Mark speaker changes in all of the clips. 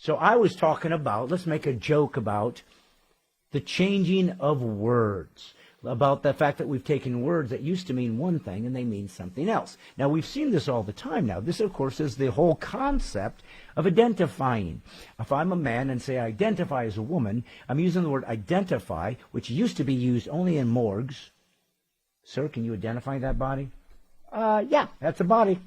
Speaker 1: So I was talking about, let's make a joke about the changing of words, about the fact that we've taken words that used to mean one thing and they mean something else. Now, we've seen this all the time now. This, of course, is the whole concept of identifying. If I'm a man and say I identify as a woman, I'm using the word identify, which used to be used only in morgues. Sir, can you identify that body? Yeah, that's a body.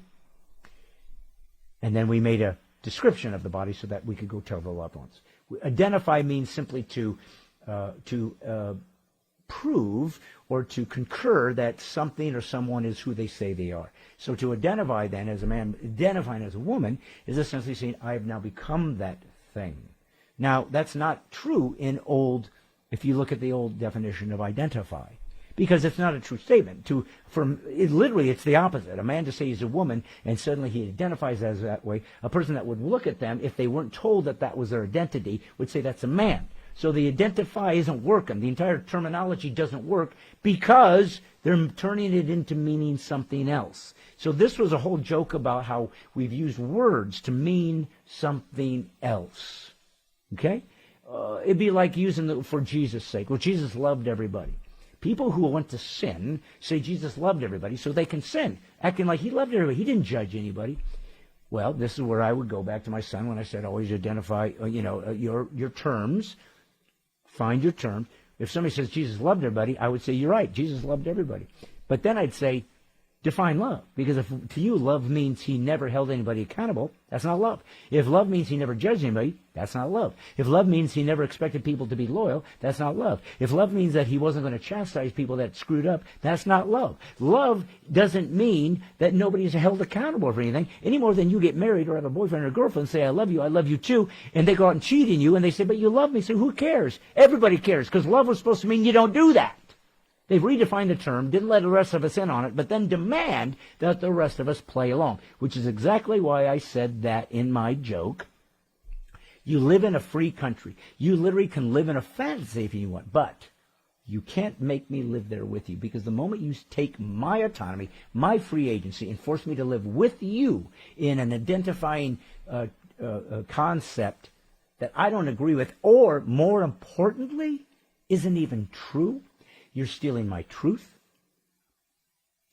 Speaker 1: And then we made a description of the body so that we could go tell the loved ones. Identify means simply to prove or to concur that something or someone is who they say they are. So to identify then as a man, identifying as a woman, is essentially saying, I have now become that thing. Now, that's not true if you look at the old definition of identify, because it's not a true statement. Literally, it's the opposite. A man to say he's a woman and suddenly he identifies as that way, a person that would look at them, if they weren't told that that was their identity, would say that's a man. So the identify isn't working. The entire terminology doesn't work because they're turning it into meaning something else. So this was a whole joke about how we've used words to mean something else. Okay? It'd be like using for Jesus' sake. Well, Jesus loved everybody. People who want to sin say Jesus loved everybody so they can sin, acting like he loved everybody. He didn't judge anybody. Well, this is where I would go back to my son when I said always identify, your terms. Find your terms. If somebody says Jesus loved everybody, I would say, you're right, Jesus loved everybody. But then I'd say, define love. Because if to you love means he never held anybody accountable, that's not love. If love means he never judged anybody, that's not love. If love means he never expected people to be loyal, that's not love. If love means that he wasn't going to chastise people that screwed up, that's not love. Love doesn't mean that nobody's held accountable for anything, any more than you get married or have a boyfriend or a girlfriend and say, I love you too, and they go out and cheat on you, and they say, but you love me. So who cares? Everybody cares, because love was supposed to mean you don't do that. They've redefined the term, didn't let the rest of us in on it, but then demand that the rest of us play along, which is exactly why I said that in my joke. You live in a free country. You literally can live in a fantasy if you want, but you can't make me live there with you, because the moment you take my autonomy, my free agency, and force me to live with you in an identifying concept that I don't agree with, or more importantly, isn't even true, you're stealing my truth.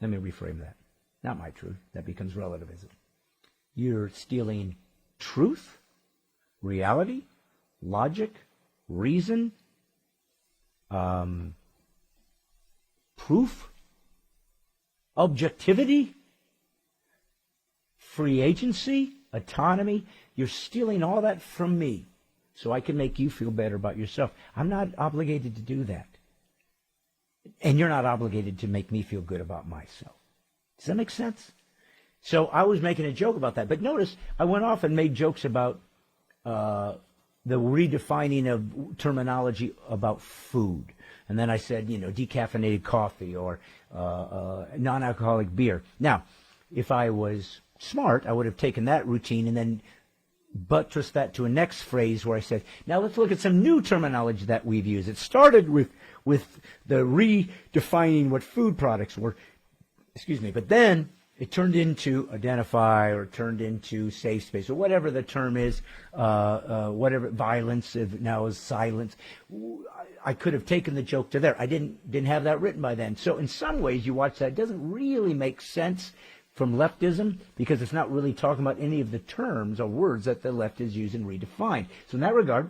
Speaker 1: Let me reframe that. Not my truth. That becomes relativism. You're stealing truth, reality, logic, reason, proof, objectivity, free agency, autonomy. You're stealing all that from me so I can make you feel better about yourself. I'm not obligated to do that. And you're not obligated to make me feel good about myself. Does that make sense? So I was making a joke about that. But notice, I went off and made jokes about the redefining of terminology about food. And then I said, decaffeinated coffee or non-alcoholic beer. Now, if I was smart, I would have taken that routine and then buttressed that to a next phrase where I said, now let's look at some new terminology that we've used. It started with the redefining what food products were, but then it turned into identify or turned into safe space or whatever the term is, whatever, violence now is silence. I could have taken the joke to there. I didn't have that written by then. So in some ways you watch that, it doesn't really make sense from leftism because it's not really talking about any of the terms or words that the left is using redefined. So in that regard,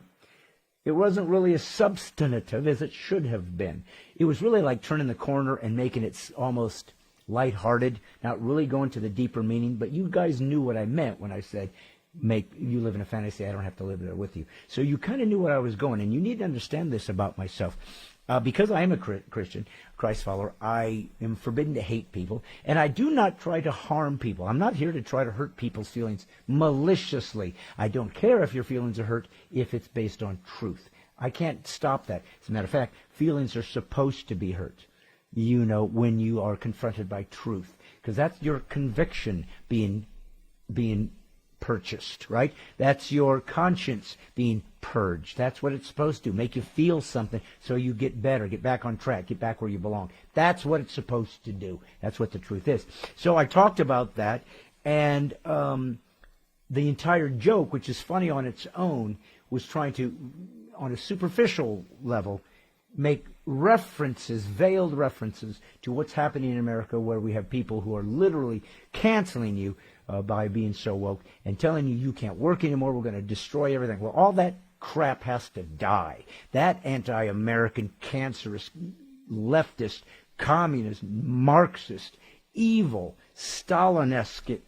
Speaker 1: it wasn't really as substantive as it should have been. It was really like turning the corner and making it almost lighthearted, not really going to the deeper meaning. But you guys knew what I meant when I said, make you live in a fantasy, I don't have to live there with you. So you kind of knew where I was going. And you need to understand this about myself. Because I am a Christian, Christ follower, I am forbidden to hate people, and I do not try to harm people. I'm not here to try to hurt people's feelings maliciously. I don't care if your feelings are hurt if it's based on truth. I can't stop that. As a matter of fact, feelings are supposed to be hurt, when you are confronted by truth, because that's your conviction being purchased, right? That's your conscience being purged. That's what it's supposed to make you feel something so you get better, get back on track, get back where you belong. That's what it's supposed to do. That's what the truth is. So I talked about that, and the entire joke, which is funny on its own, was trying to, on a superficial level, make references, veiled references to what's happening in America, where we have people who are literally canceling you by being so woke and telling you can't work anymore, we're going to destroy everything. Well, all that crap has to die. That anti-American, cancerous, leftist, communist, Marxist, evil, Stalinesque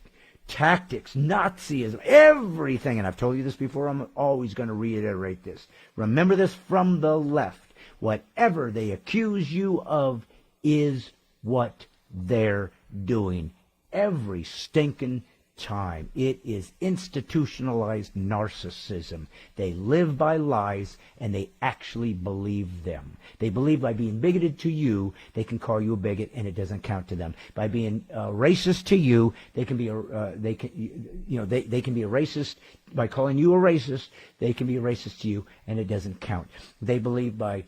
Speaker 1: tactics, Nazism, everything, and I've told you this before, I'm always going to reiterate this. Remember this from the left. Whatever they accuse you of is what they're doing every stinking time. It is institutionalized narcissism. They live by lies, and they actually believe them. They believe by being bigoted to you, they can call you a bigot, and it doesn't count to them. By being racist to you, they can be they can be a racist by calling you a racist. They can be a racist to you, and it doesn't count. They believe by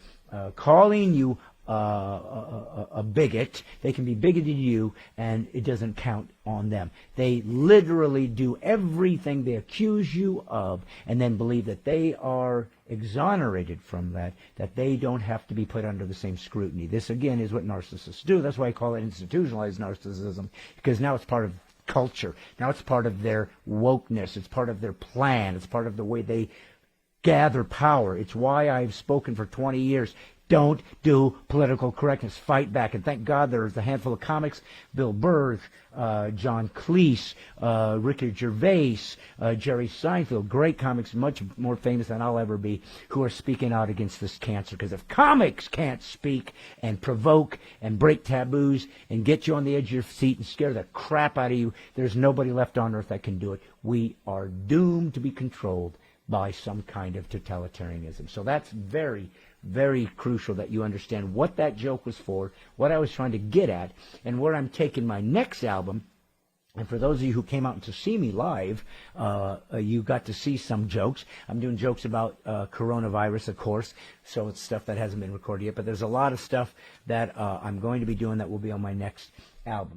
Speaker 1: calling you a bigot, they can be bigoted to you, and it doesn't count on them. They literally do everything they accuse you of, and then believe that they are exonerated from that they don't have to be put under the same scrutiny. This, again, is what narcissists do. That's why I call it institutionalized narcissism, because now it's part of culture. Now it's part of their wokeness. It's part of their plan. It's part of the way they gather power. It's why I've spoken for 20 years. Don't do political correctness. Fight back. And thank God there's a handful of comics, Bill Burr, John Cleese, Ricky Gervais, Jerry Seinfeld, great comics, much more famous than I'll ever be, who are speaking out against this cancer. Because if comics can't speak and provoke and break taboos and get you on the edge of your seat and scare the crap out of you, there's nobody left on earth that can do it. We are doomed to be controlled by some kind of totalitarianism. So that's very, very crucial that you understand what that joke was for, what I was trying to get at, and where I'm taking my next album. And for those of you who came out to see me live, you got to see some jokes. I'm doing jokes about coronavirus, of course, so it's stuff that hasn't been recorded yet. But there's a lot of stuff that I'm going to be doing that will be on my next album.